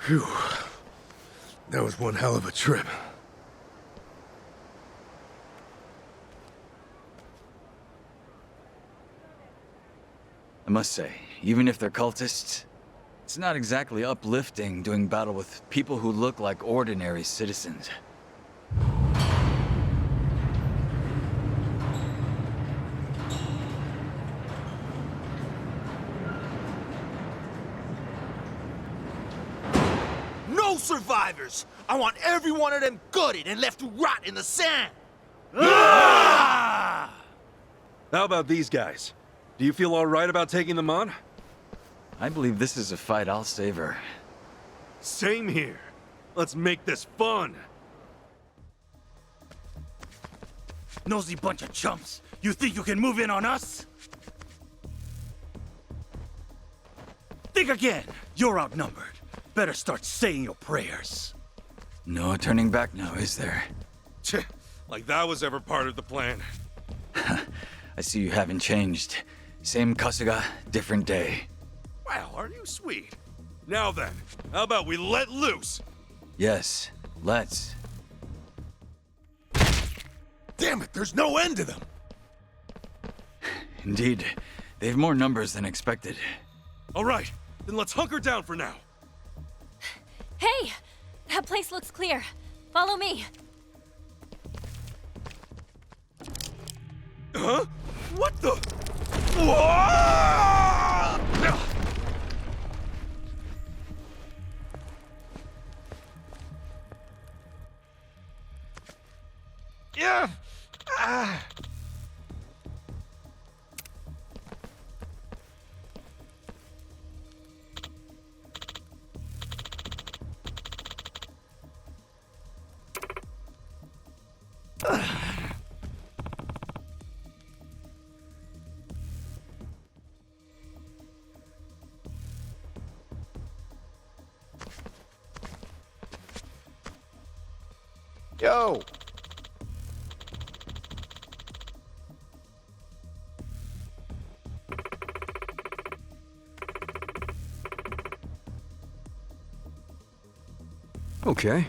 Phew. That was one hell of a trip. I must say, even if they're cultists, it's not exactly uplifting doing battle with people who look like ordinary citizens. No survivors! I want every one of them gutted and left to rot in the sand! Ah! How about these guys? Do you feel all right about taking them on? I believe this is a fight I'll savor. Same here. Let's make this fun. Nosy bunch of chumps! You think you can move in on us? Think again! You're outnumbered. Better start saying your prayers. No turning back now, is there? Tch, like that was ever part of the plan. I see you haven't changed. Same Kasuga, different day. Wow, are you sweet? Now then, how about we let loose? Yes, let's. Damn it, there's no end to them! Indeed, they have more numbers than expected. All right, then let's hunker down for now. Hey! That place looks clear. Follow me. Huh? What the? Whoa! Yeah. Yo! Okay.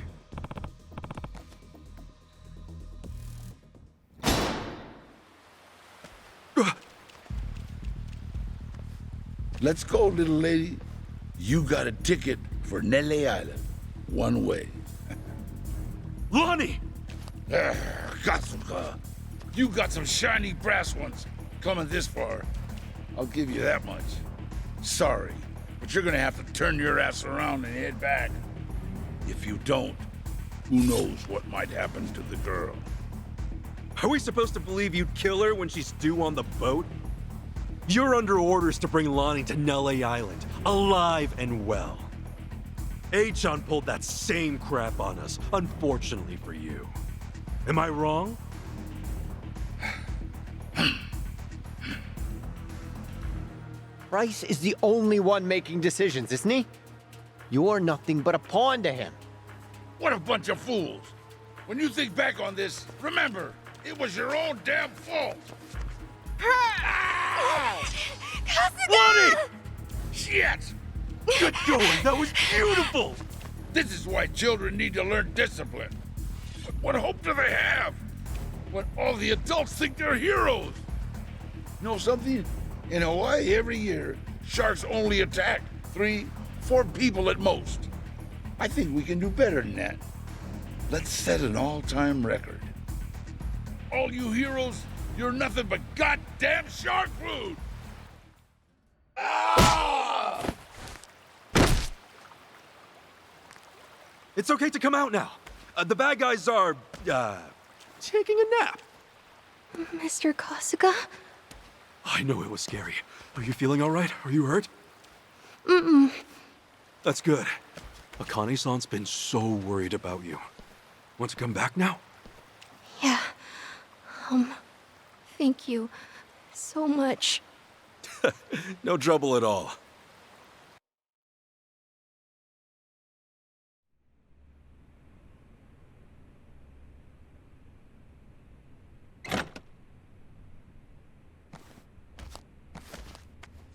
Let's go, little lady. You got a ticket for Nele Island. One way. Lonnie! Katsuka, you got some shiny brass ones coming this far. I'll give you that much. Sorry, but you're gonna have to turn your ass around and head back. If you don't, who knows what might happen to the girl. Are we supposed to believe you'd kill her when she's due on the boat? You're under orders to bring Lonnie to Nele Island, alive and well. Achan pulled that same crap on us, unfortunately for you. Am I wrong? Bryce is the only one making decisions, isn't he? You're nothing but a pawn to him. What a bunch of fools. When you think back on this, remember, it was your own damn fault. Lonnie! Shit! Good going, that was beautiful! This is why children need to learn discipline. But what hope do they have when all the adults think they're heroes? Know something? In Hawaii every year, sharks only attack 3, 4 people at most. I think we can do better than that. Let's set an all-time record. All you heroes, you're nothing but goddamn shark food! Ah! It's okay to come out now. The bad guys are, taking a nap. Mr. Kasuga? I know it was scary. Are you feeling all right? Are you hurt? Mm-mm. That's good. Akane-san's been so worried about you. Want to come back now? Yeah. Thank you so much. No trouble at all.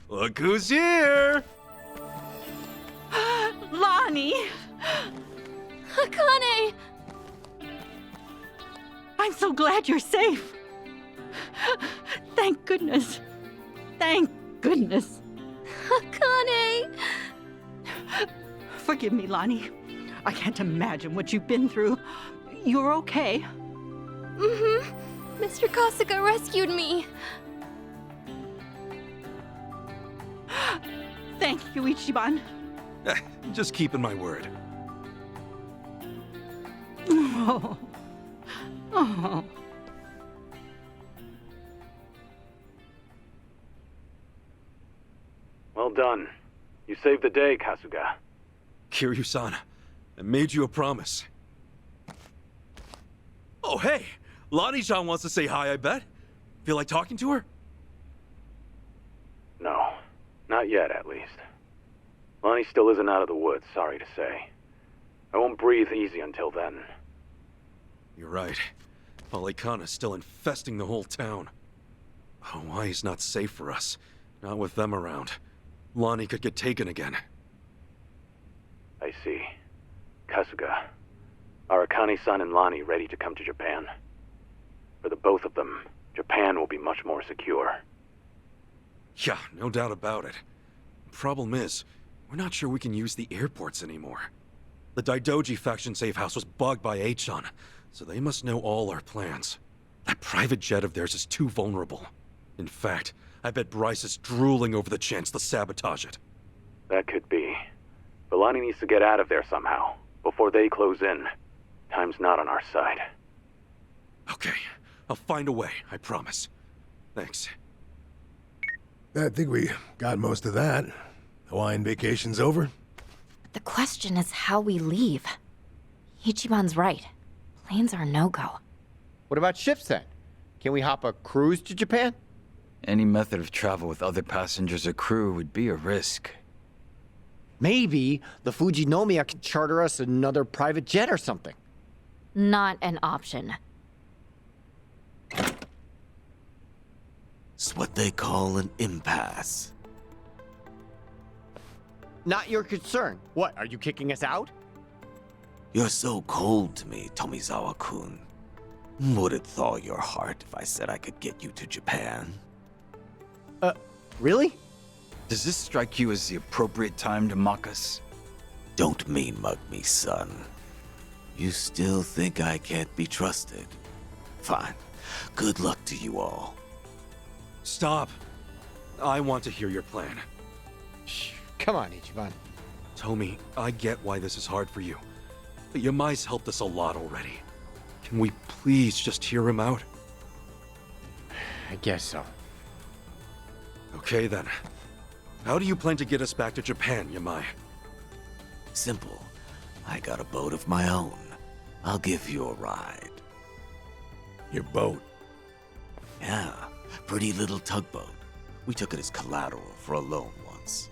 Look who's here! Lonnie! Akane! I'm so glad you're safe. Thank goodness. Thank goodness. Akane! Forgive me, Lonnie. I can't imagine what you've been through. You're okay. Mm-hmm. Mr. Kasuga rescued me. Thank you, Ichiban. Just keeping my word. Oh. Oh. Well done. You saved the day, Kasuga. Kiryu-san, I made you a promise. Oh, hey! Lonnie-chan wants to say hi, I bet. Feel like talking to her? No. Not yet, at least. Lonnie still isn't out of the woods, sorry to say. I won't breathe easy until then. You're right. Polycana's still infesting the whole town. Hawaii's not safe for us. Not with them around. Lonnie could get taken again. I see. Kasuga, are Akane-san and Lonnie ready to come to Japan? For the both of them, Japan will be much more secure. Yeah, no doubt about it. Problem is, we're not sure we can use the airports anymore. The Daidoji faction safe house was bugged by Achan, so they must know all our plans. That private jet of theirs is too vulnerable. In fact, I bet Bryce is drooling over the chance to sabotage it. That could be. But Lonnie needs to get out of there somehow, before they close in. Time's not on our side. Okay, I'll find a way, I promise. Thanks. I think we got most of that. Hawaiian vacation's over? The question is how we leave. Ichiban's right. Planes are no-go. What about ships then? Can we hop a cruise to Japan? Any method of travel with other passengers or crew would be a risk. Maybe the Fujinomiya can charter us another private jet or something. Not an option. It's what they call an impasse. Not your concern. What, are you kicking us out? You're so cold to me, Tomizawa-kun. Would it thaw your heart if I said I could get you to Japan? Really? Does this strike you as the appropriate time to mock us? Don't mean mug me, son. You still think I can't be trusted? Fine. Good luck to you all. Stop. I want to hear your plan. Shh, come on, Ichiban. Tomi, I get why this is hard for you. But Yamai's helped us a lot already. Can we please just hear him out? I guess so. Okay then. How do you plan to get us back to Japan, Yamai? Simple. I got a boat of my own. I'll give you a ride. Your boat. Yeah, pretty little tugboat. We took it as collateral for a loan once.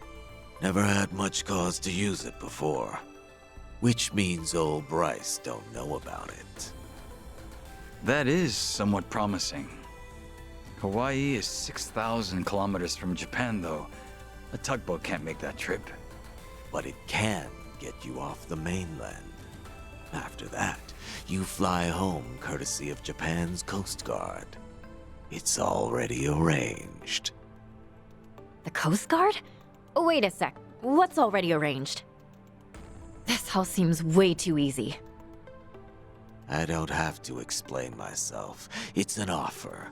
Never had much cause to use it before. Which means old Bryce don't know about it. That is somewhat promising. Hawaii is 6,000 kilometers from Japan, though. A tugboat can't make that trip. But it can get you off the mainland. After that, you fly home courtesy of Japan's Coast Guard. It's already arranged. The Coast Guard? Wait a sec. What's already arranged? This all seems way too easy. I don't have to explain myself. It's an offer,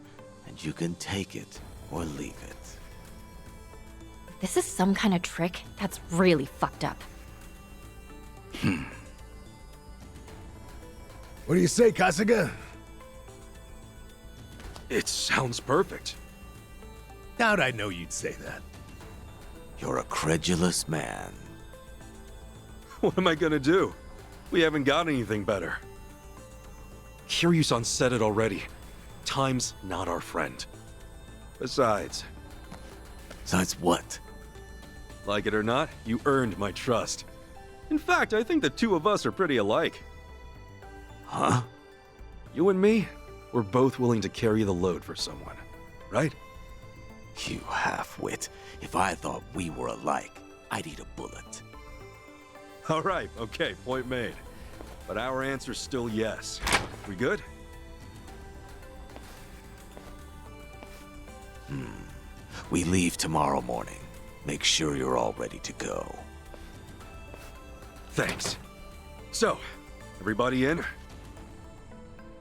and you can take it or leave it. If this is some kind of trick, that's really fucked up. What do you say, Kasuga? It sounds perfect. How'd I know you'd say that? You're a credulous man. What am I gonna do? We haven't got anything better. Kiryu-san said it already. Time's not our friend. Besides, What? like it or not, you earned my trust. In fact, I think the two of us are pretty alike. Huh? You and me, we're both willing to carry the load for someone, right? You half-wit. If I thought we were alike, I'd eat a bullet. All right, okay, point made. But our answer's still yes. We good? We leave tomorrow morning. Make sure you're all ready to go. Thanks. So, everybody in?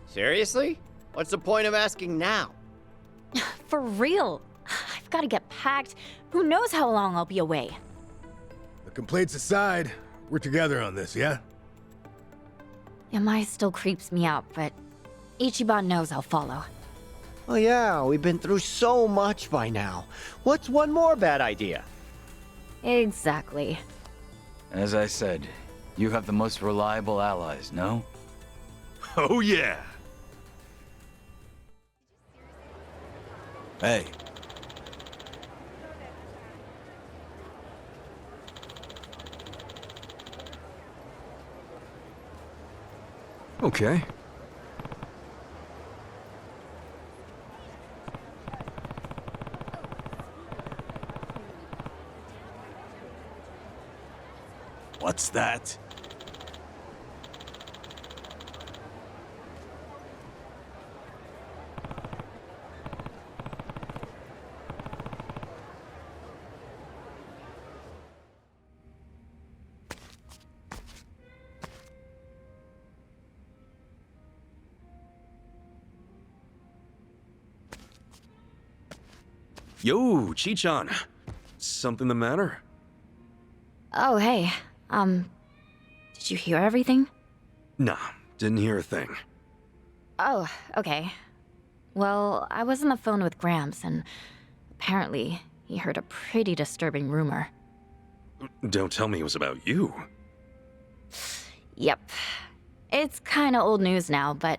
Seriously? What's the point of asking now? For real. I've got to get packed. Who knows how long I'll be away? The complaints aside, we're together on this, yeah? Yamai still creeps me out, but Ichiban knows I'll follow. Oh yeah, we've been through so much by now. What's one more bad idea? Exactly. As I said, you have the most reliable allies, no? Oh yeah! Hey. Okay. What's that? Yo, Chichan. Something the matter? Oh, hey. Did you hear everything? Nah, didn't hear a thing. Oh, okay. Well, I was on the phone with Gramps, and apparently he heard a pretty disturbing rumor. Don't tell me it was about you. Yep. It's kinda old news now, but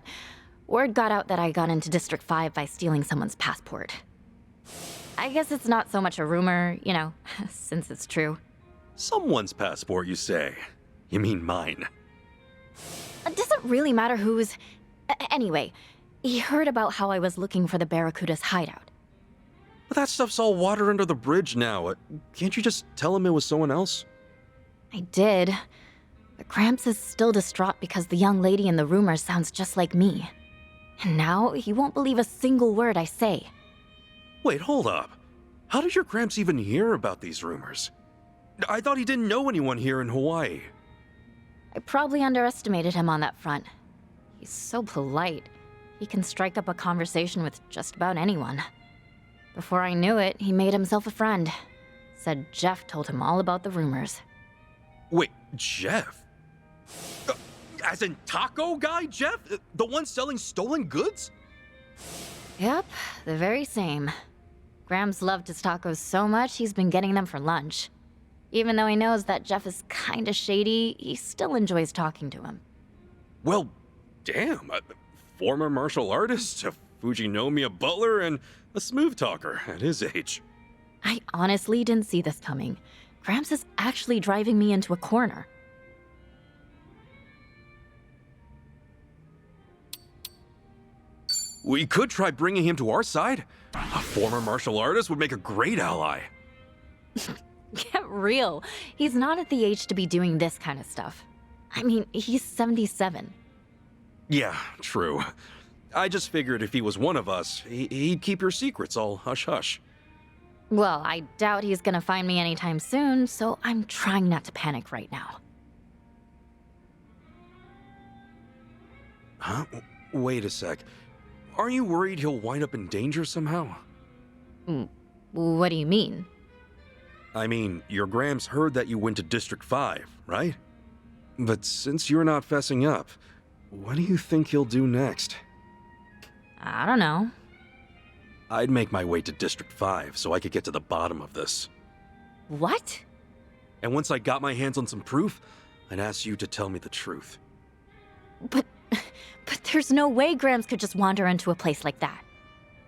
word got out that I got into District 5 by stealing someone's passport. I guess it's not so much a rumor, you know, since it's true. Someone's passport, you say? You mean mine? It doesn't really matter whose. Anyway, he heard about how I was looking for the Barracuda's hideout. But that stuff's all water under the bridge now. Can't you just tell him it was someone else? I did. But Gramps is still distraught because the young lady in the rumor sounds just like me. And now he won't believe a single word I say. Wait, hold up. How did your Gramps even hear about these rumors? I thought he didn't know anyone here in Hawaii. I probably underestimated him on that front. He's so polite. He can strike up a conversation with just about anyone. Before I knew it, he made himself a friend. Said Jeff told him all about the rumors. Wait, Jeff? As in taco guy Jeff? The one selling stolen goods? Yep, the very same. Grams loved his tacos so much he's been getting them for lunch. Even though he knows that Jeff is kinda shady, he still enjoys talking to him. Well, damn. A former martial artist, a Fujinomiya butler, and a smooth talker at his age. I honestly didn't see this coming. Grams is actually driving me into a corner. We could try bringing him to our side. A former martial artist would make a great ally. Get real. He's not at the age to be doing this kind of stuff. I mean, he's 77. Yeah, true. I just figured if he was one of us, he'd keep your secrets all hush-hush. Well, I doubt he's gonna find me anytime soon, so I'm trying not to panic right now. Huh? Wait a sec. Aren't you worried he'll wind up in danger somehow? What do you mean? I mean, your Grams heard that you went to District 5, right? But since you're not fessing up, what do you think he'll do next? I don't know. I'd make my way to District 5 so I could get to the bottom of this. What? And once I got my hands on some proof, I'd ask you to tell me the truth. But there's no way Grams could just wander into a place like that.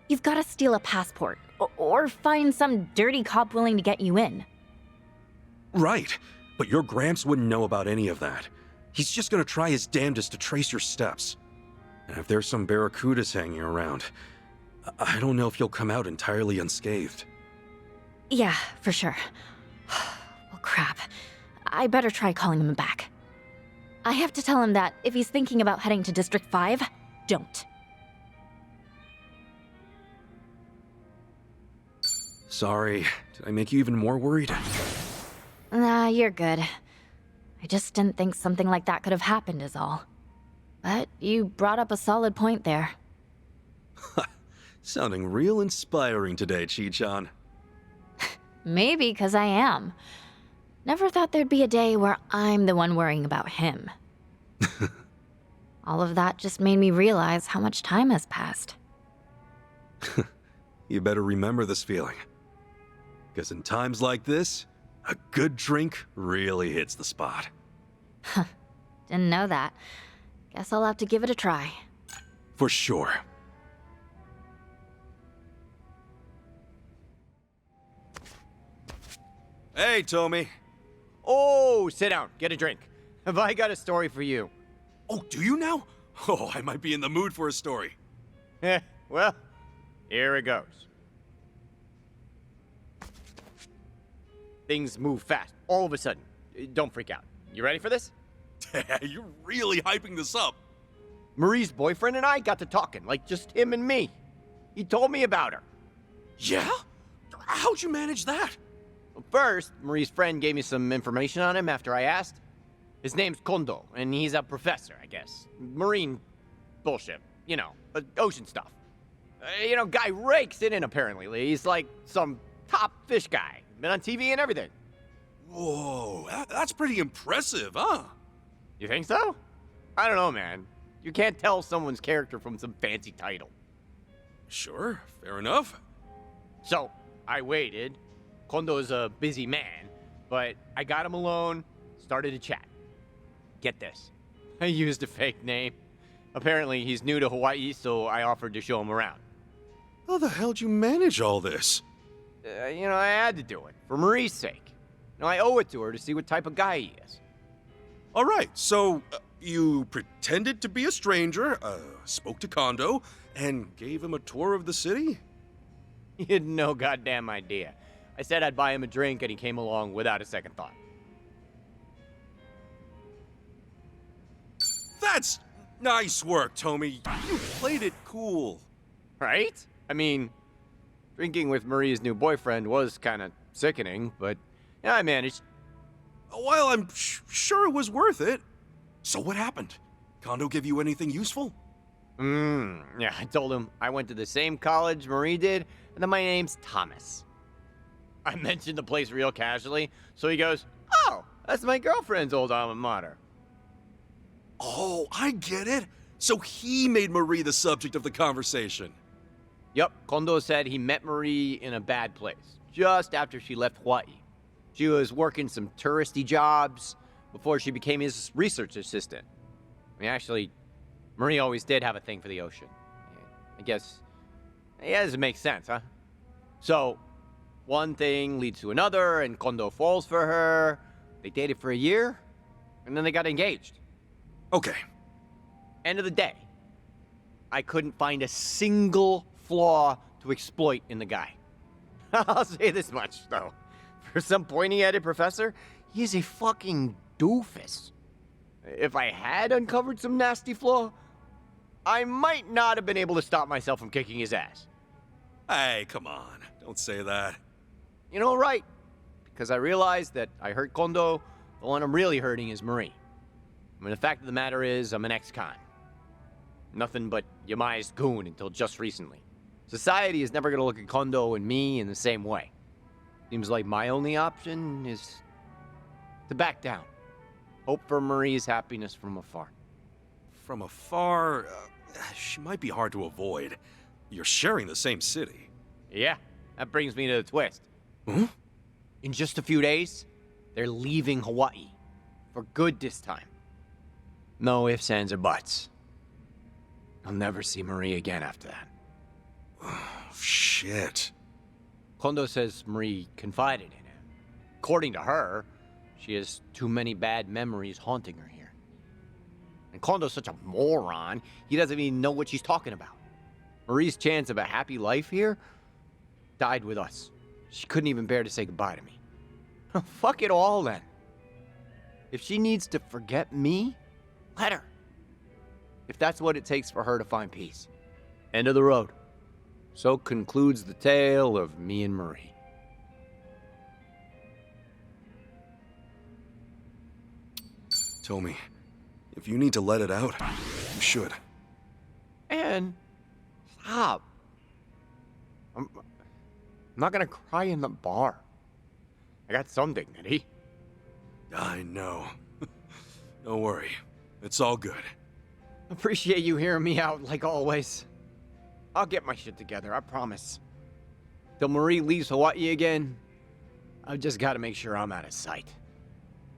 You've got to steal a passport, or find some dirty cop willing to get you in. Right, but your Gramps wouldn't know about any of that. He's just gonna try his damnedest to trace your steps. And if there's some barracudas hanging around, I don't know if you'll come out entirely unscathed. Yeah, for sure. Well, crap. I better try calling him back. I have to tell him that if he's thinking about heading to District 5, don't. Sorry, did I make you even more worried? Nah, you're good. I just didn't think something like that could have happened is all. But you brought up a solid point there. Sounding real inspiring today, Chi-chan. Maybe because I am. Never thought there'd be a day where I'm the one worrying about him. All of that just made me realize how much time has passed. You better remember this feeling. Because in times like this, a good drink really hits the spot. Didn't know that. Guess I'll have to give it a try. For sure. Hey, Tommy. Oh, sit down. Get a drink. Have I got a story for you? Oh, do you now? Oh, I might be in the mood for a story. Well, here it goes. Things move fast, all of a sudden. Don't freak out. You ready for this? You're really hyping this up. Marie's boyfriend and I got to talking, like just him and me. He told me about her. Yeah? How'd you manage that? Well, first, Marie's friend gave me some information on him after I asked. His name's Kondo, and he's a professor, I guess. Marine bullshit. You know, ocean stuff. Guy rakes it in, apparently. He's like some top fish guy. Been on TV and everything. Whoa, that's pretty impressive, huh? You think so? I don't know, man. You can't tell someone's character from some fancy title. Sure, fair enough. So, I waited. Kondo's a busy man, but I got him alone, started to chat. Get this. I used a fake name. Apparently, he's new to Hawaii, so I offered to show him around. How the hell'd you manage all this? I had to do it, for Marie's sake. I owe it to her to see what type of guy he is. All right, so you pretended to be a stranger, spoke to Kondo, and gave him a tour of the city? He had no goddamn idea. I said I'd buy him a drink, and he came along without a second thought. That's nice work, Tommy. You played it cool. Right? I mean, drinking with Marie's new boyfriend was kind of sickening, but yeah, I managed. Well, I'm sure it was worth it. So what happened? Kondo give you anything useful? Yeah, I told him I went to the same college Marie did, and that my name's Thomas. I mentioned the place real casually, so he goes, "Oh, that's my girlfriend's old alma mater." Oh, I get it. So he made Marie the subject of the conversation. Yup, Kondo said he met Marie in a bad place, just after she left Hawaii. She was working some touristy jobs before she became his research assistant. I mean, actually, Marie always did have a thing for the ocean. I guess, yeah, this makes sense, huh? So, one thing leads to another, and Kondo falls for her. They dated for a year, and then they got engaged. Okay. End of the day, I couldn't find a single flaw to exploit in the guy. I'll say this much, though. For some pointy-headed professor, he is a fucking doofus. If I had uncovered some nasty flaw, I might not have been able to stop myself from kicking his ass. Hey, come on. Don't say that. Right. Because I realized that I hurt Kondo, the one I'm really hurting is Marie. I mean, the fact of the matter is, I'm an ex-con. Nothing but Yamai's goon until just recently. Society is never gonna look at Kondo and me in the same way. Seems like my only option is to back down. Hope for Marie's happiness from afar. From afar, she might be hard to avoid. You're sharing the same city. Yeah, that brings me to the twist. Huh? In just a few days, they're leaving Hawaii. For good this time. No ifs, ands, or buts. I'll never see Marie again after that. Shit. Kondo says Marie confided in him. According to her, she has too many bad memories haunting her here. And Kondo's such a moron, he doesn't even know what she's talking about. Marie's chance of a happy life here died with us. She couldn't even bear to say goodbye to me. Fuck it all then. If she needs to forget me, let her. If that's what it takes for her to find peace. End of the road. So concludes the tale of me and Marie. Tommy, if you need to let it out, you should. And stop. I'm not gonna cry in the bar. I got some dignity. I know. Don't worry. It's all good. Appreciate you hearing me out, like always. I'll get my shit together, I promise. Till Marie leaves Hawaii again, I've just gotta make sure I'm out of sight.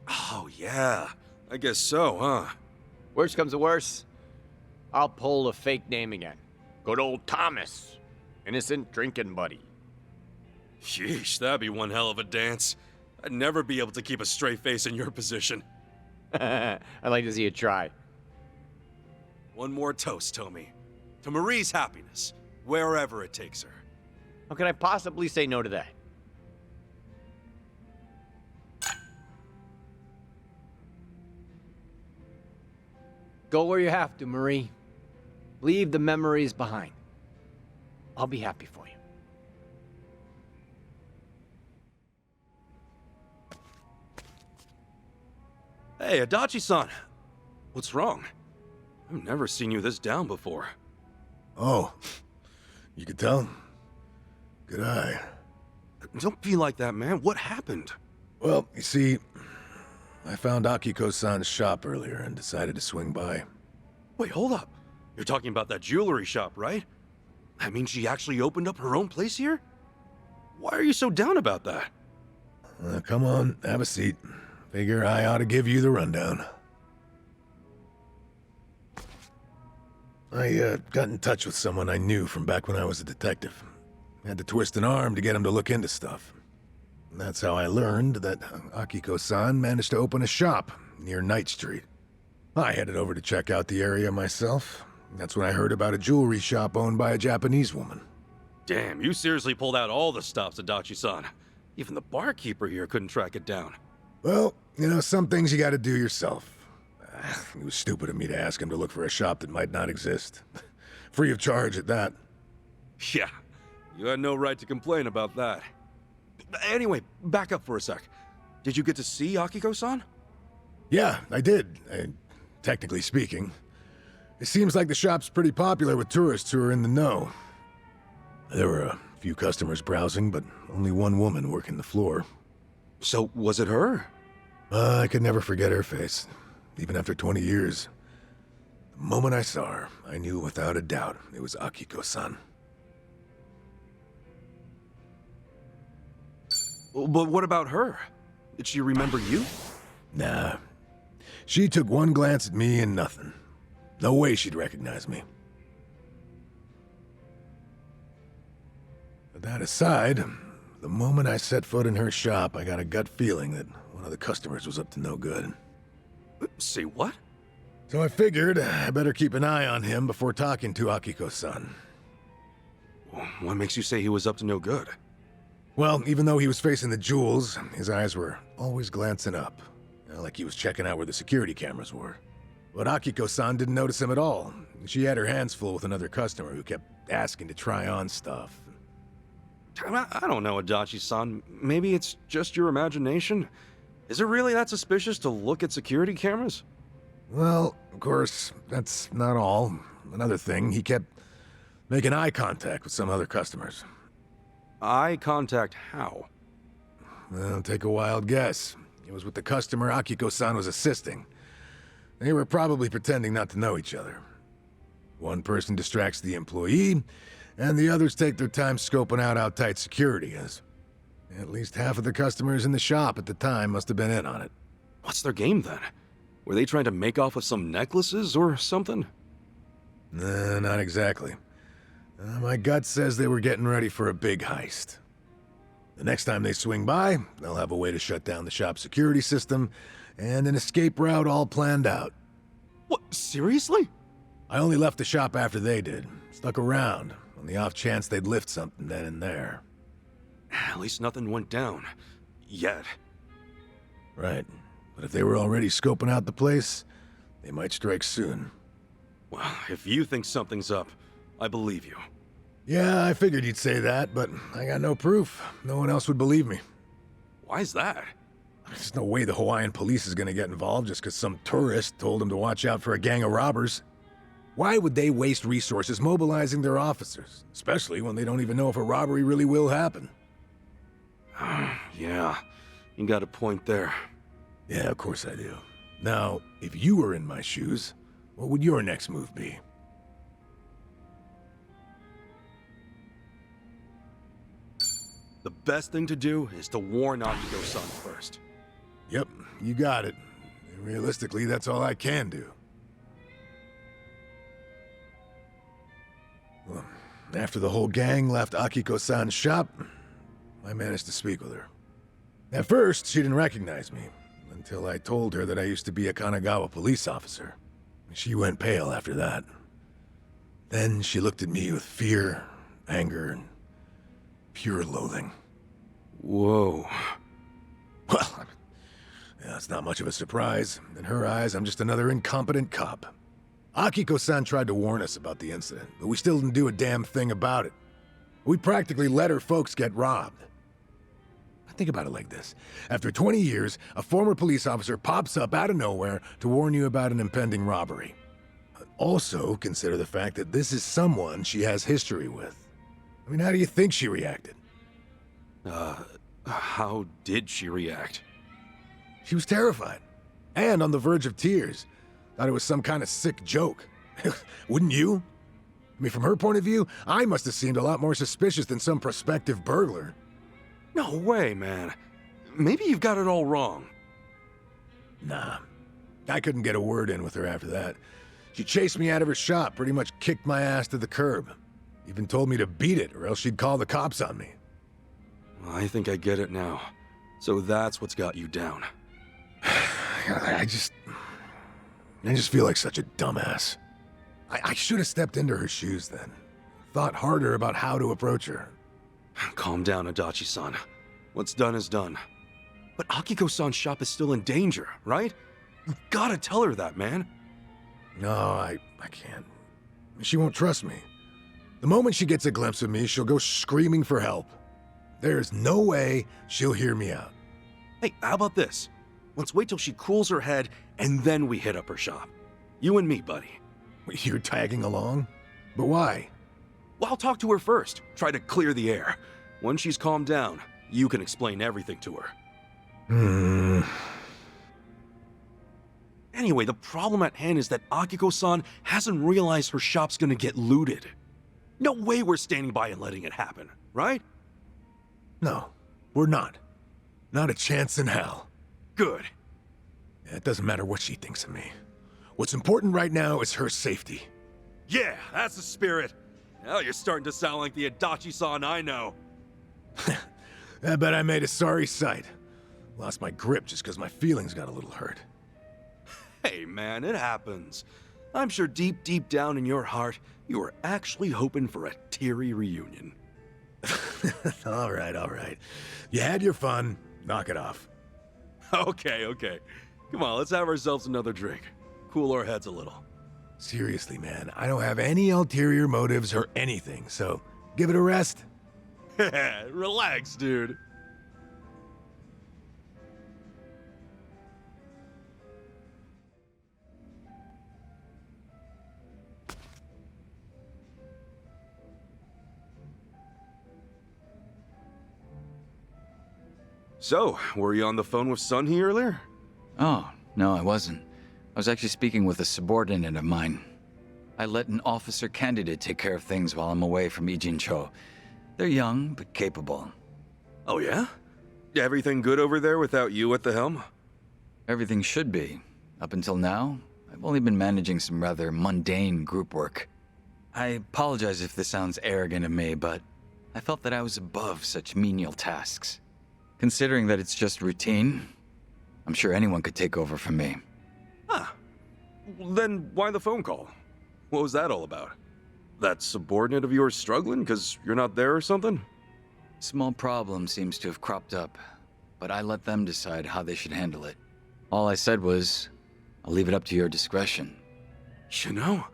Oh, yeah. I guess so, huh? Worst comes to worst, I'll pull a fake name again. Good old Thomas. Innocent drinking buddy. Sheesh, that'd be one hell of a dance. I'd never be able to keep a straight face in your position. I'd like to see you try. One more toast, Tommy. To Marie's happiness, wherever it takes her. How can I possibly say no to that? Go where you have to, Marie. Leave the memories behind. I'll be happy for you. Hey, Adachi-san. What's wrong? I've never seen you this down before. Oh, you could tell? Good eye. Don't be like that, man. What happened? Well, you see, I found Akiko-san's shop earlier and decided to swing by. Wait, hold up. You're talking about that jewelry shop, right? That means she actually opened up her own place here? Why are you so down about that? Come on, have a seat. Figure I ought to give you the rundown. I got in touch with someone I knew from back when I was a detective. Had to twist an arm to get him to look into stuff. And that's how I learned that Akiko-san managed to open a shop near Night Street. I headed over to check out the area myself. That's when I heard about a jewelry shop owned by a Japanese woman. Damn, you seriously pulled out all the stops, Adachi-san. Even the barkeeper here couldn't track it down. Well, you know, some things you gotta do yourself. It was stupid of me to ask him to look for a shop that might not exist. Free of charge at that. Yeah, you had no right to complain about that. Anyway, back up for a sec. Did you get to see Akiko-san? Yeah, I did. Technically speaking. It seems like the shop's pretty popular with tourists who are in the know. There were a few customers browsing, but only one woman working the floor. So, was it her? I could never forget her face, even after 20 years. The moment I saw her, I knew without a doubt it was Akiko-san. But what about her? Did she remember you? Nah. She took one glance at me and nothing. No way she'd recognize me. But that aside, the moment I set foot in her shop, I got a gut feeling that one of the customers was up to no good. Say what? So I figured I better keep an eye on him before talking to Akiko-san. What makes you say he was up to no good? Well, even though he was facing the jewels, his eyes were always glancing up. Like he was checking out where the security cameras were. But Akiko-san didn't notice him at all. She had her hands full with another customer who kept asking to try on stuff. I don't know, Adachi-san. Maybe it's just your imagination. Is it really that suspicious to look at security cameras? Well, of course, that's not all. Another thing, he kept making eye contact with some other customers. Eye contact how? Well, take a wild guess. It was with the customer Akiko-san was assisting. They were probably pretending not to know each other. One person distracts the employee, and the others take their time scoping out how tight security is. At least half of the customers in the shop at the time must have been in on it. What's their game then? Were they trying to make off with some necklaces or something? Nah, not exactly. My gut says they were getting ready for a big heist. The next time they swing by, they'll have a way to shut down the shop's security system, and an escape route all planned out. What, seriously? I only left the shop after they did. Stuck around, on the off chance they'd lift something then and there. At least nothing went down. Yet. Right. But if they were already scoping out the place, they might strike soon. Well, if you think something's up, I believe you. Yeah, I figured you'd say that, but I got no proof. No one else would believe me. Why's that? There's no way the Hawaiian police is gonna get involved just because some tourist told them to watch out for a gang of robbers. Why would they waste resources mobilizing their officers? Especially when they don't even know if a robbery really will happen. Yeah, you got a point there. Yeah, of course I do. Now, if you were in my shoes, what would your next move be? The best thing to do is to warn Akiko-san first. Yep, you got it. Realistically, that's all I can do. Well, after the whole gang left Akiko-san's shop, I managed to speak with her. At first, she didn't recognize me, until I told her that I used to be a Kanagawa police officer. She went pale after that. Then she looked at me with fear, anger, and pure loathing. Whoa. Well, yeah, it's not much of a surprise. In her eyes, I'm just another incompetent cop. Akiko-san tried to warn us about the incident, but we still didn't do a damn thing about it. We practically let her folks get robbed. Think about it like this. After 20 years, a former police officer pops up out of nowhere to warn you about an impending robbery. But also consider the fact that this is someone she has history with. I mean, how do you think she reacted? How did she react? She was terrified. And on the verge of tears. Thought it was some kind of sick joke. Wouldn't you? I mean, from her point of view, I must have seemed a lot more suspicious than some prospective burglar. No way, man. Maybe you've got it all wrong. Nah. I couldn't get a word in with her after that. She chased me out of her shop, pretty much kicked my ass to the curb. Even told me to beat it, or else she'd call the cops on me. I think I get it now. So that's what's got you down. I just feel like such a dumbass. I should have stepped into her shoes then. Thought harder about how to approach her. Calm down, Adachi-san. What's done is done. But Akiko-san's shop is still in danger, right? You gotta tell her that, man. No, I can't. She won't trust me. The moment she gets a glimpse of me, she'll go screaming for help. There's no way she'll hear me out. Hey, how about this? Let's wait till she cools her head, and then we hit up her shop. You and me, buddy. You're tagging along? But why? Well, I'll talk to her first. Try to clear the air. Once she's calmed down, you can explain everything to her. Anyway, the problem at hand is that Akiko-san hasn't realized her shop's gonna get looted. No way we're standing by and letting it happen, right? No, we're not. Not a chance in hell. Good. It doesn't matter what she thinks of me. What's important right now is her safety. Yeah, that's the spirit. Now you're starting to sound like the Adachi-san I know. I bet I made a sorry sight. Lost my grip just because my feelings got a little hurt. Hey man, it happens. I'm sure deep down in your heart, you were actually hoping for a teary reunion. All right. You had your fun. Knock it off. Okay. Come on, let's have ourselves another drink. Cool our heads a little. Seriously, man, I don't have any ulterior motives or anything, so give it a rest. Relax, dude. So, were you on the phone with Sunhee earlier? Oh, no, I wasn't. I was actually speaking with a subordinate of mine. I let an officer candidate take care of things while I'm away from Ijincho. They're young, but capable. Oh yeah? Everything good over there without you at the helm? Everything should be. Up until now, I've only been managing some rather mundane group work. I apologize if this sounds arrogant of me, but I felt that I was above such menial tasks. Considering that it's just routine, I'm sure anyone could take over from me. Huh. Then why the phone call? What was that all about? That subordinate of yours struggling because you're not there or something? Small problem seems to have cropped up, but I let them decide how they should handle it. All I said was, I'll leave it up to your discretion. You know,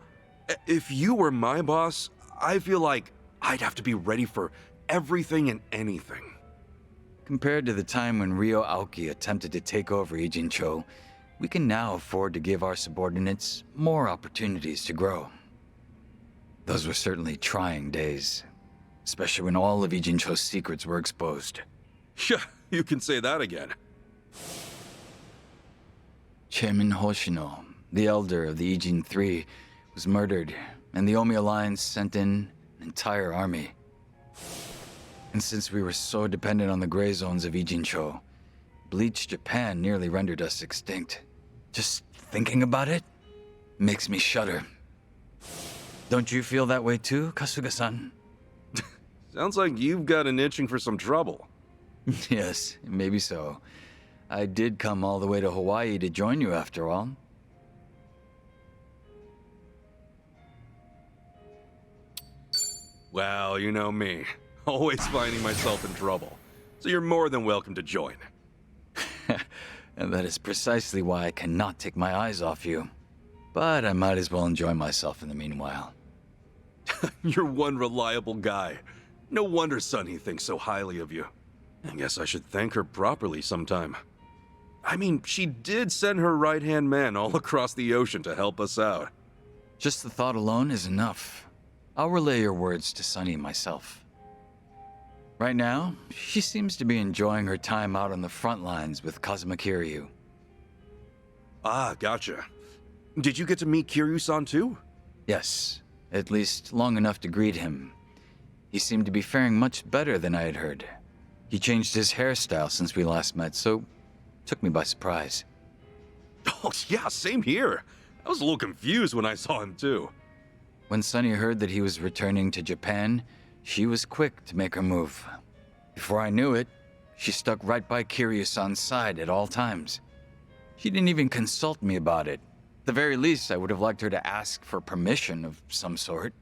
if you were my boss, I feel like I'd have to be ready for everything and anything. Compared to the time when Ryo Aoki attempted to take over Ijincho, we can now afford to give our subordinates more opportunities to grow. Those were certainly trying days, especially when all of Ijincho's secrets were exposed. Yeah, you can say that again. Chairman Hoshino, the elder of the Ijin Three, was murdered, and the Omi Alliance sent in an entire army. And since we were so dependent on the gray zones of Ijincho, Bleach Japan nearly rendered us extinct. Just thinking about it makes me shudder. Don't you feel that way too, Kasuga-san? Sounds like you've got an itching for some trouble. Yes, maybe so. I did come all the way to Hawaii to join you after all. Well, you know me. Always finding myself in trouble. So you're more than welcome to join. And that is precisely why I cannot take my eyes off you. But I might as well enjoy myself in the meanwhile. You're one reliable guy. No wonder Sunny thinks so highly of you. I guess I should thank her properly sometime. I mean, she did send her right-hand man all across the ocean to help us out. Just the thought alone is enough. I'll relay your words to Sunny myself. Right now, she seems to be enjoying her time out on the front lines with Kazuma Kiryu. Ah, gotcha. Did you get to meet Kiryu-san too? Yes, at least long enough to greet him. He seemed to be faring much better than I had heard. He changed his hairstyle since we last met, so took me by surprise. Oh, yeah, same here. I was a little confused when I saw him too. When Sunny heard that he was returning to Japan, she was quick to make her move. Before I knew it, she stuck right by Kiryu-san's side at all times. She didn't even consult me about it. At the very least, I would have liked her to ask for permission of some sort.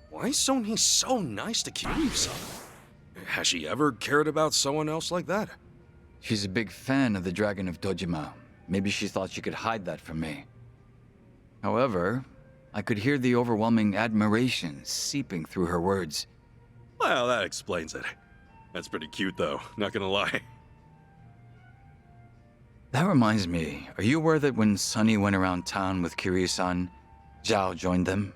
Why is Sony so nice to Kiryu-san? Has she ever cared about someone else like that? She's a big fan of the Dragon of Dojima. Maybe she thought she could hide that from me. However, I could hear the overwhelming admiration seeping through her words. Well, that explains it. That's pretty cute, though, not gonna lie. That reminds me, are you aware that when Sunny went around town with Kiryu-san, Zhao joined them?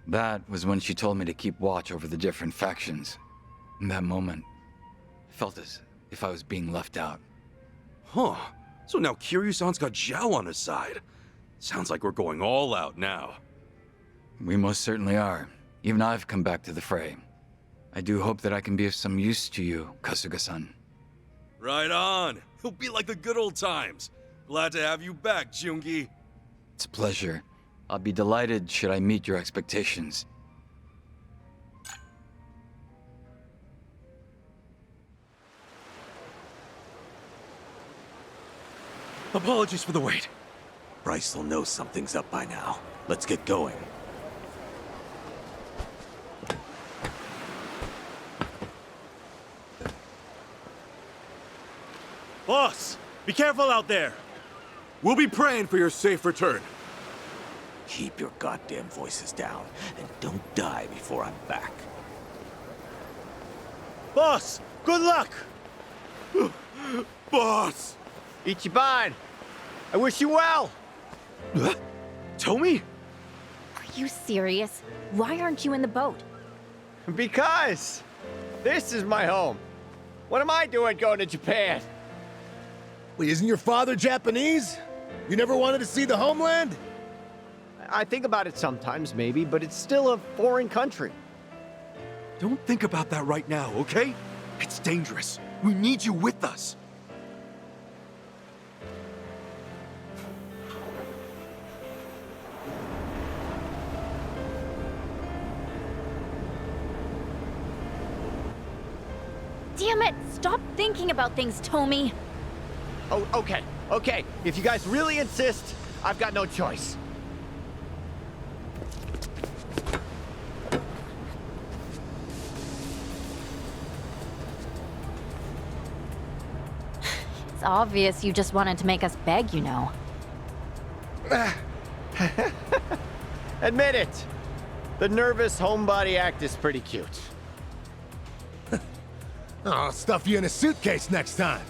That was when she told me to keep watch over the different factions. In that moment, I felt as if I was being left out. Huh. So now Kiryu-san's got Zhao on his side. Sounds like we're going all out now. We most certainly are. Even I've come back to the fray. I do hope that I can be of some use to you, Kasuga-san. Right on. It'll be like the good old times. Glad to have you back, Jungi. It's a pleasure. I'll be delighted should I meet your expectations. Apologies for the wait. Bryce will know something's up by now. Let's get going. Boss, be careful out there. We'll be praying for your safe return. Keep your goddamn voices down, and don't die before I'm back. Boss, good luck. Boss! Ichiban, I wish you well. Tomi? Are you serious? Why aren't you in the boat? Because this is my home. What am I doing going to Japan? Wait, isn't your father Japanese? You never wanted to see the homeland? I think about it sometimes, maybe, but it's still a foreign country. Don't think about that right now, okay? It's dangerous. We need you with us. Damn it! Stop thinking about things, Tomi! Oh, okay. If you guys really insist, I've got no choice. It's obvious you just wanted to make us beg, you know. Admit it. The nervous homebody act is pretty cute. I'll stuff you in a suitcase next time.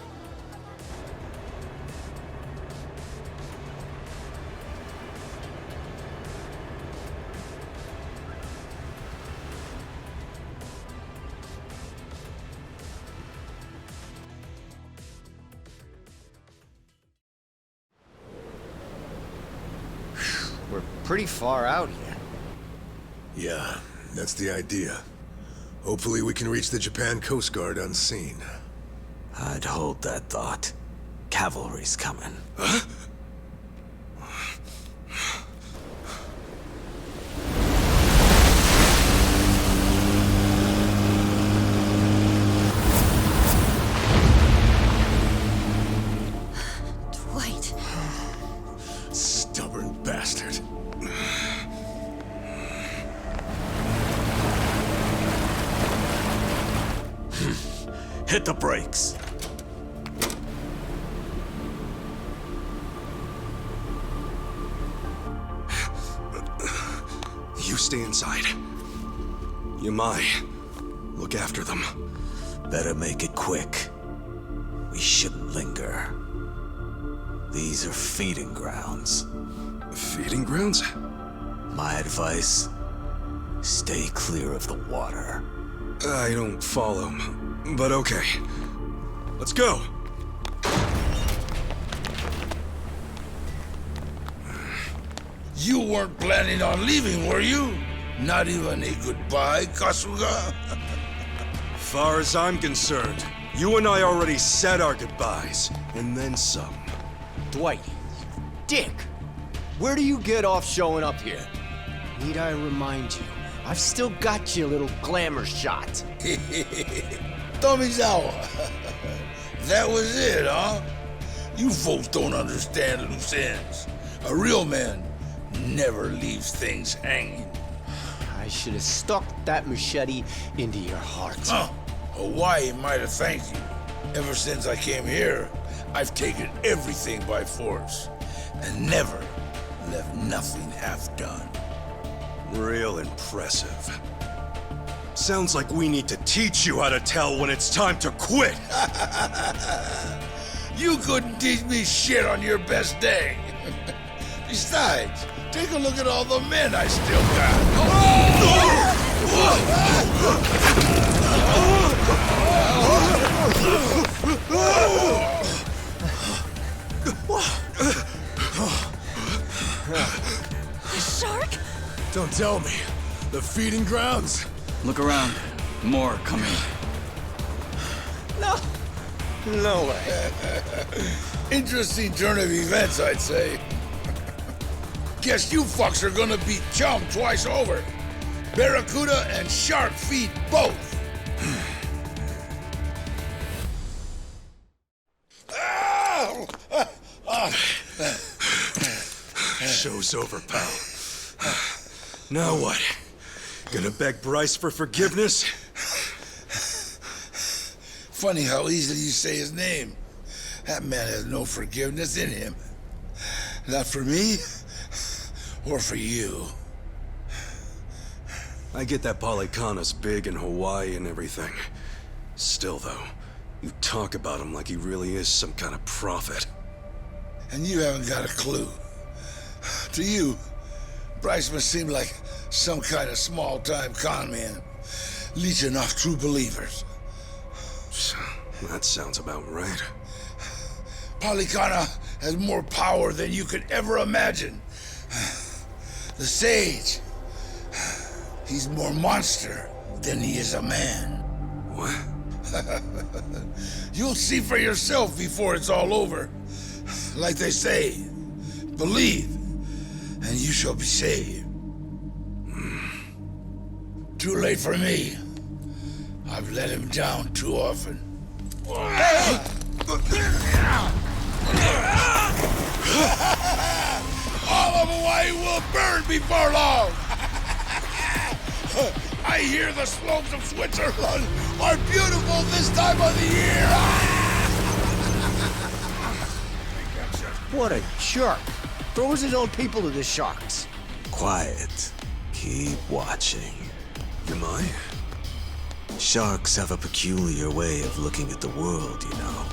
We're pretty far out here. Yeah, that's the idea. Hopefully we can reach the Japan Coast Guard unseen. I'd hold that thought. Cavalry's coming. Huh? Dwight. Stubborn bastard. Hit the brakes. You stay inside. Yamai, look after them. Better make it quick. We shouldn't linger. These are feeding grounds. Feeding grounds? My advice, stay clear of the water. I don't follow, but okay. Let's go! You weren't planning on leaving, were you? Not even a goodbye, Kasuga? Far as I'm concerned, you and I already said our goodbyes, and then some. Dwight, dick, where do you get off showing up here? Need I remind you, I've still got you a little glamour shot. Tomizawa. That was it, huh? You folks don't understand loose ends. A real man never leaves things hanging. I should have stuck that machete into your heart. Hawaii might have thanked you. Ever since I came here, I've taken everything by force and never left nothing half done. Real impressive. Sounds like we need to teach you how to tell when it's time to quit. You couldn't teach me shit on your best day. Besides, take a look at all the men I still Shark? Don't tell me. The feeding grounds? Look around. More coming. No way. Interesting turn of events, I'd say. Guess you fucks are gonna beat chum twice over. Barracuda and shark feed both. Show's over, pal. Now what? Gonna beg Bryce for forgiveness? Funny how easily you say his name. That man has no forgiveness in him. Not for me, or for you. I get that Polycana's big in Hawaii and everything. Still, though, you talk about him like he really is some kind of prophet. And you haven't got a clue. To you, Bryce must seem like some kind of small-time con man, leeching off true believers. That sounds about right. Polycana has more power than you could ever imagine. The Sage, he's more monster than he is a man. What? You'll see for yourself before it's all over. Like they say, believe, and you shall be saved. Too late for me. I've let him down too often. All of Hawaii will burn before long. I hear the slopes of Switzerland are beautiful this time of the year. What a jerk. Throws his own people to the sharks. Quiet. Keep watching. Am I? Sharks have a peculiar way of looking at the world, you know.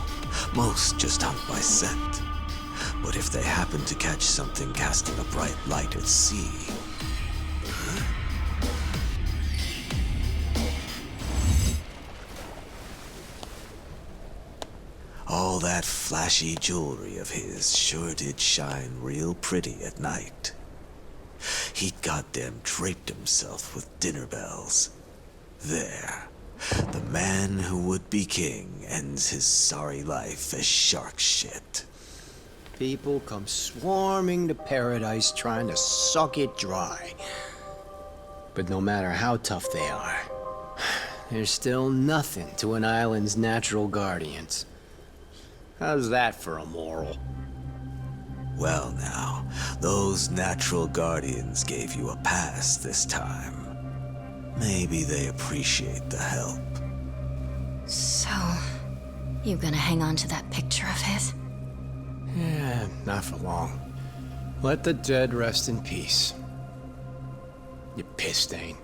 Most just hunt by scent. But if they happen to catch something casting a bright light at sea... all that flashy jewelry of his sure did shine real pretty at night. He goddamn draped himself with dinner bells. There. The man who would be king ends his sorry life as shark shit. People come swarming to paradise trying to suck it dry. But no matter how tough they are, there's still nothing to an island's natural guardians. How's that for a moral? Well now, those natural guardians gave you a pass this time. Maybe they appreciate the help. So, you gonna hang on to that picture of his? Yeah, not for long. Let the dead rest in peace. You piss stain.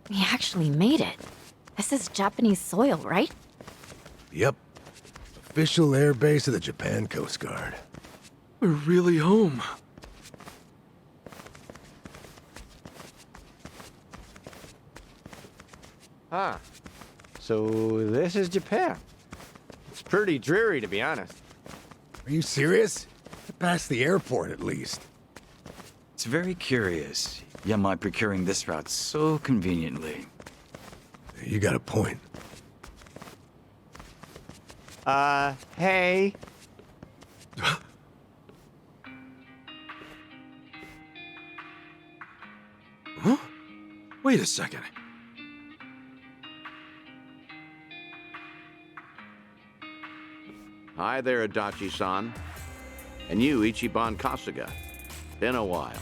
We actually made it. This is Japanese soil, right? Yep. Official air base of the Japan Coast Guard. We're really home. Huh. So this is Japan. It's pretty dreary, to be honest. Are you serious? Past the airport, at least. It's very curious. Yamai procuring this route so conveniently. You got a point. Hey. Huh? Wait a second. Hi there, Adachi-san. And you, Ichiban Kasuga. Been a while.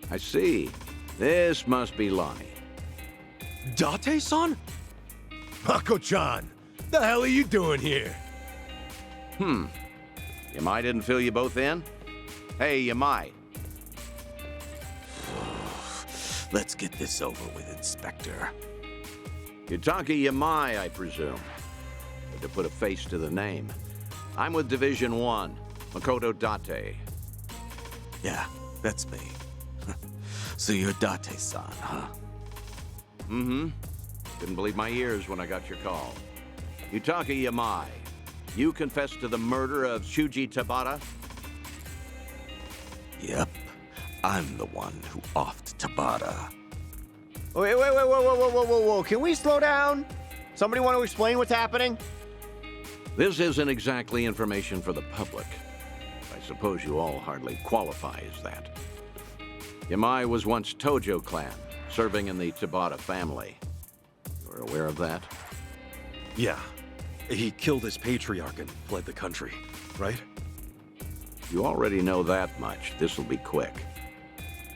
I see. This must be Lonnie. Date-san? Mako-chan, the hell are you doing here? Yamai didn't fill you both in? Hey, Yamai. Let's get this over with, Inspector. Yutaka Yamai, I presume. But to put a face to the name. I'm with Division 1, Makoto Date. Yeah, that's me. So you're Date-san, huh? Mm-hmm. Couldn't believe my ears when I got your call. Yutaka Yamai, you confessed to the murder of Shuji Tabata? Yep. I'm the one who offed Tabata. Wait, whoa. Can we slow down? Somebody want to explain what's happening? This isn't exactly information for the public. I suppose you all hardly qualify as that. Yamai was once Tojo clan, serving in the Tabata family. You're aware of that? Yeah. He killed his patriarch and fled the country, right? You already know that much. This'll be quick.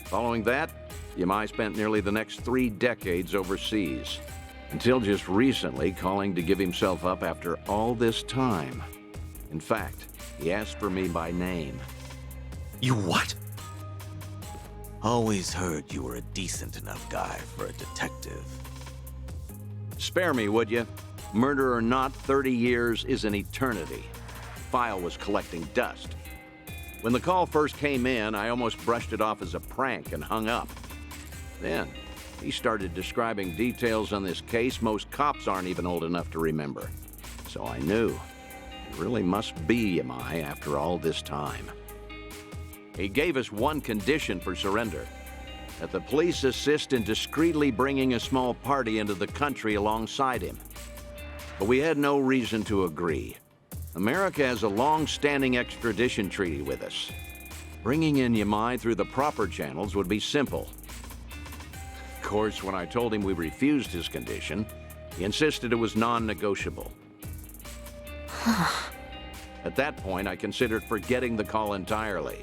Following that, Yamai spent nearly the next 3 decades overseas, until just recently calling to give himself up after all this time. In fact, he asked for me by name. You what? Always heard you were a decent enough guy for a detective. Spare me, would you? Murder or not, 30 years is an eternity. The file was collecting dust. When the call first came in, I almost brushed it off as a prank and hung up. Then, he started describing details on this case most cops aren't even old enough to remember. So I knew. It really must be Yamai after all this time. He gave us one condition for surrender. That the police assist in discreetly bringing a small party into the country alongside him. But we had no reason to agree. America has a long-standing extradition treaty with us. Bringing in Yamai through the proper channels would be simple. Of course, when I told him we refused his condition, he insisted it was non-negotiable. At that point, I considered forgetting the call entirely.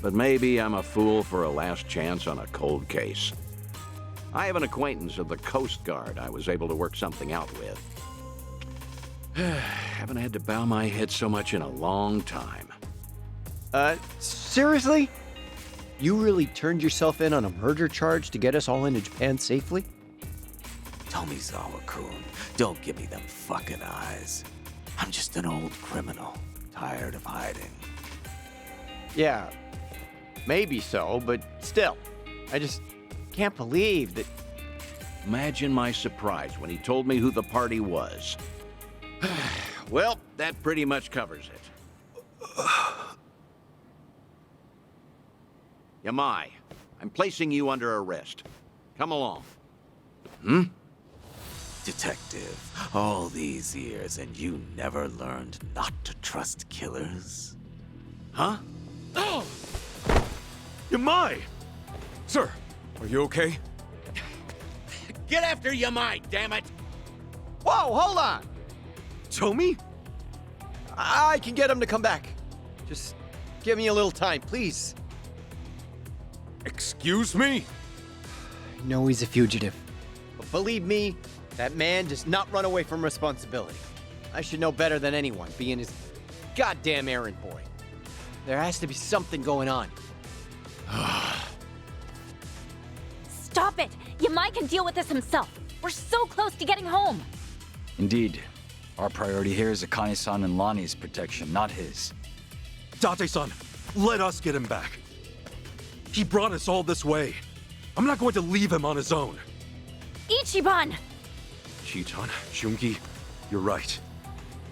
But maybe I'm a fool for a last chance on a cold case. I have an acquaintance of the Coast Guard I was able to work something out with. Haven't had to bow my head so much in a long time. Seriously? You really turned yourself in on a murder charge to get us all into Japan safely? Tomizawa-kun, don't give me them fucking eyes. I'm just an old criminal, tired of hiding. Yeah, maybe so, but still. I just can't believe that... Imagine my surprise when he told me who the party was. Well, that pretty much covers it. Yamai, I'm placing you under arrest. Come along. Detective, all these years and you never learned not to trust killers? Huh? Oh! Yamai! Sir, are you okay? Get after Yamai, damn it! Whoa, hold on! Tomi? I can get him to come back. Just give me a little time, please. Excuse me? I know he's a fugitive, but believe me, that man does not run away from responsibility. I should know better than anyone, being his goddamn errand boy. There has to be something going on. Stop it! Yamai can deal with this himself. We're so close to getting home. Indeed. Our priority here is Akane-san and Lonnie's protection, not his. Date-san, let us get him back. He brought us all this way. I'm not going to leave him on his own. Ichiban! Shitan, Jungi, you're right.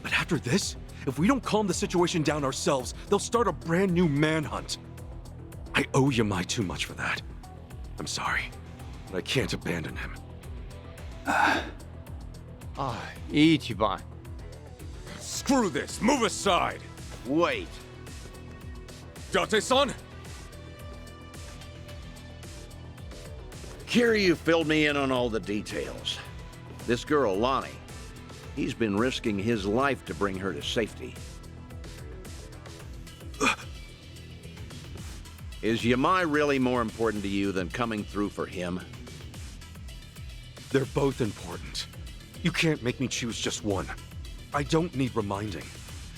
But after this, if we don't calm the situation down ourselves, they'll start a brand new manhunt. I owe Yamai too much for that. I'm sorry, but I can't abandon him. Ichiban. Screw this! Move aside! Wait. Date-san? Kiryu filled me in on all the details. This girl, Lonnie, he's been risking his life to bring her to safety. Is Yamai really more important to you than coming through for him? They're both important. You can't make me choose just one. I don't need reminding.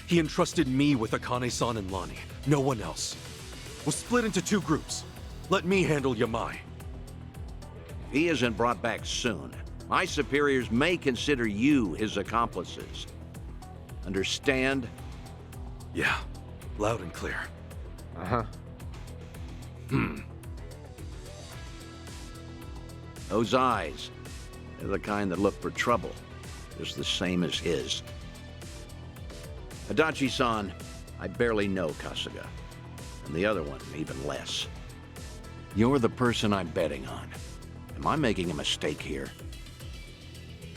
He entrusted me with Akane-san and Lonnie, no one else. We'll split into two groups. Let me handle Yamai. If he isn't brought back soon, my superiors may consider you his accomplices. Understand? Yeah, loud and clear. Uh-huh. Those eyes, they're the kind that look for trouble, just the same as his. Adachi-san, I barely know Kasuga, and the other one even less. You're the person I'm betting on. Am I making a mistake here?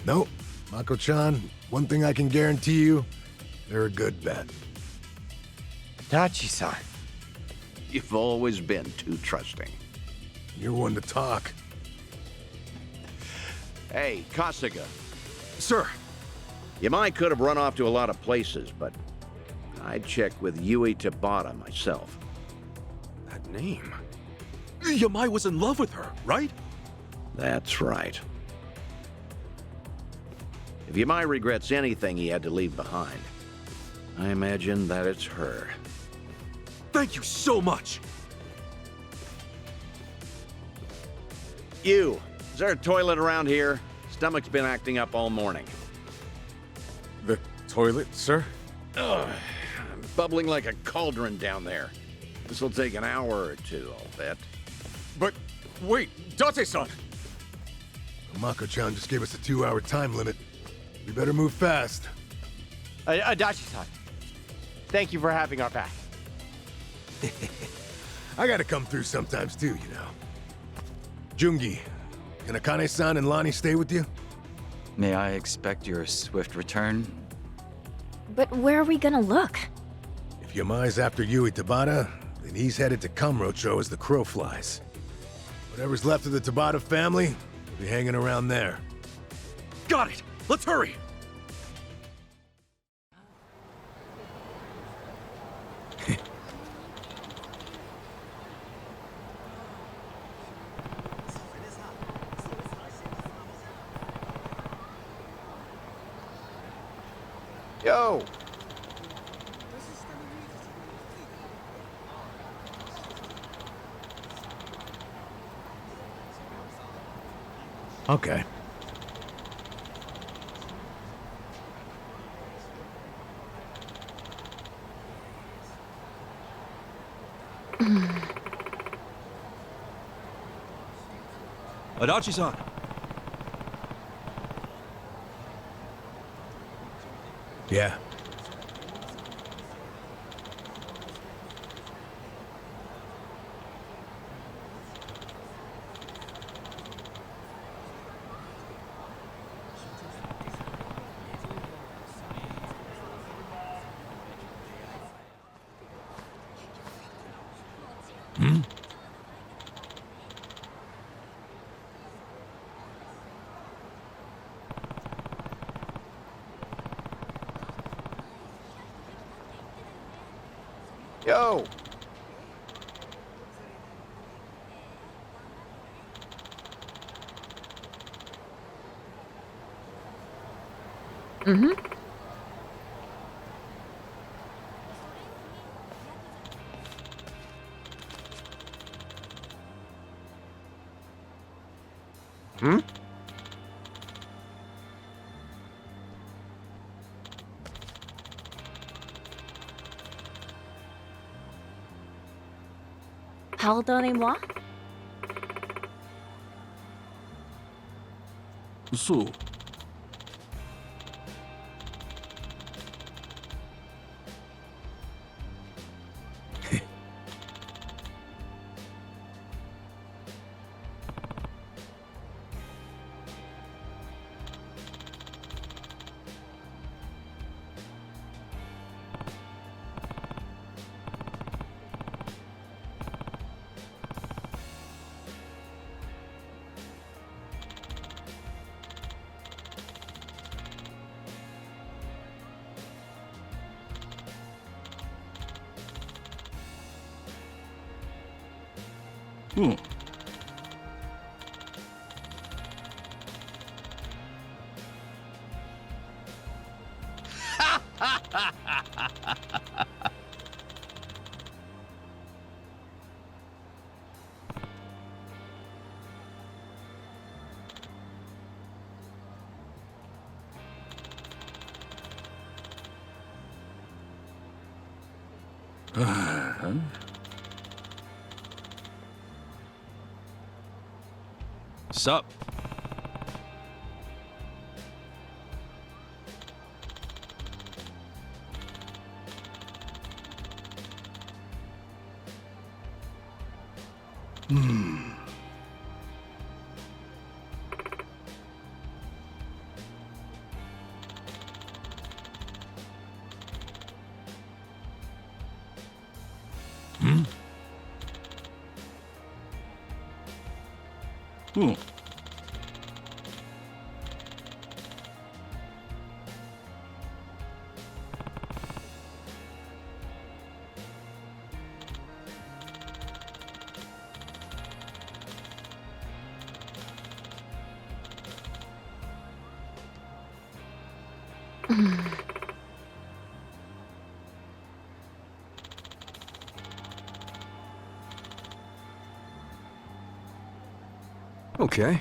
Nope. Mako-chan, one thing I can guarantee you, they're a good bet. Dachi-san. You've always been too trusting. You're one to talk. Hey, Kasuga. Sir! Yamai could have run off to a lot of places, but I'd check with Yui Tabata myself. That name? Yamai was in love with her, right? That's right. If Yamai regrets anything he had to leave behind, I imagine that it's her. Thank you so much! You! Is there a toilet around here? Stomach's been acting up all morning. The toilet, sir? Ugh, I'm bubbling like a cauldron down there. This'll take an hour or two, I'll bet. But, wait, Date-san! Mako-chan just gave us a 2-hour time limit. We better move fast. Adachi-san, thank you for having our back. I gotta come through sometimes too, you know. Jungi, can Akane-san and Lonnie stay with you? May I expect your swift return? But where are we gonna look? If Yamai's after Yui Tabata, then he's headed to Kamurocho as the crow flies. Whatever's left of the Tabata family will be hanging around there. Got it! Let's hurry! Yo! Okay. Adachi-san. Yeah. Hmm? Yo! Mm-hmm. Hmm? Pardonnez-moi? そう。うん。Sup? Hmm? うん。Okay.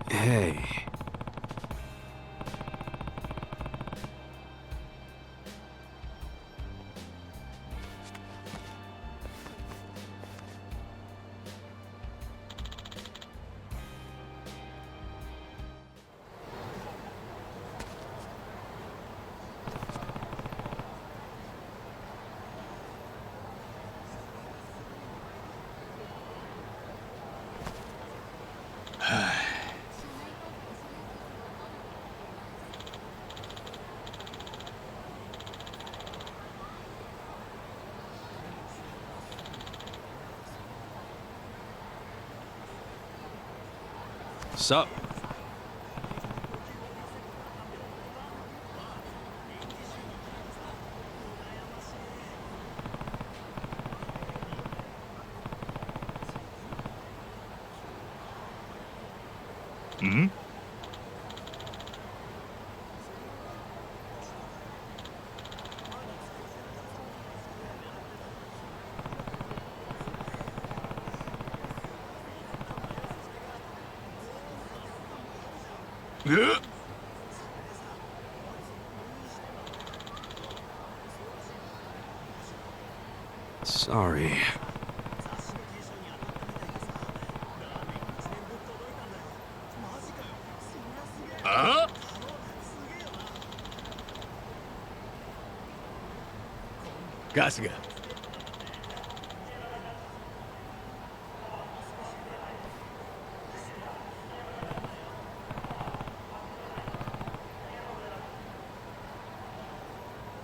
Hey. Sup? Hmm? Yeah. Sorry. Huh? Kasuga.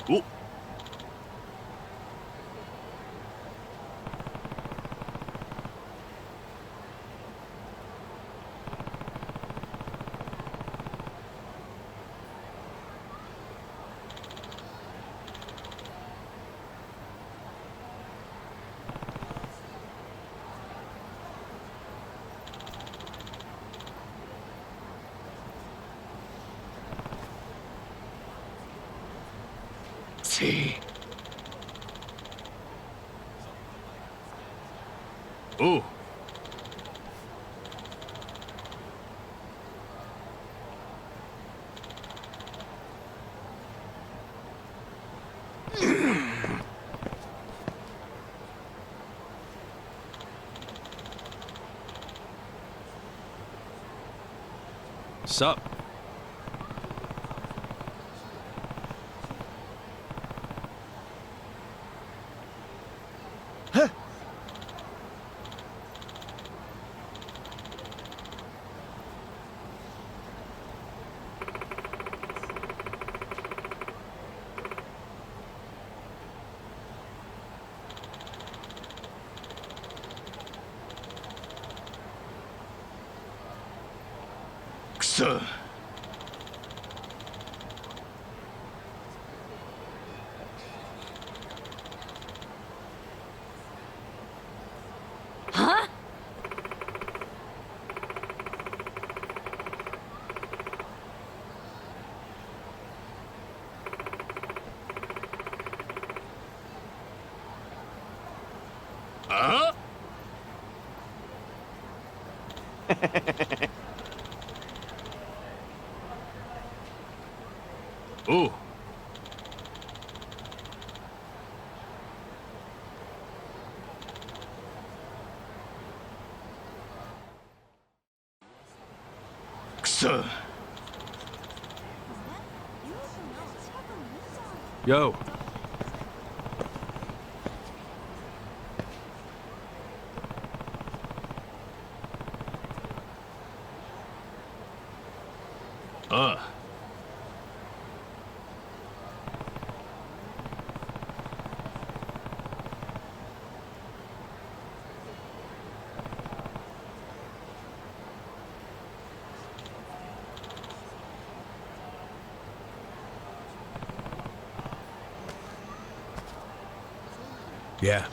Oh. See. Oh. Sup? Kusa. Huh? Huh? Oh. Kusa. Yo. Yeah.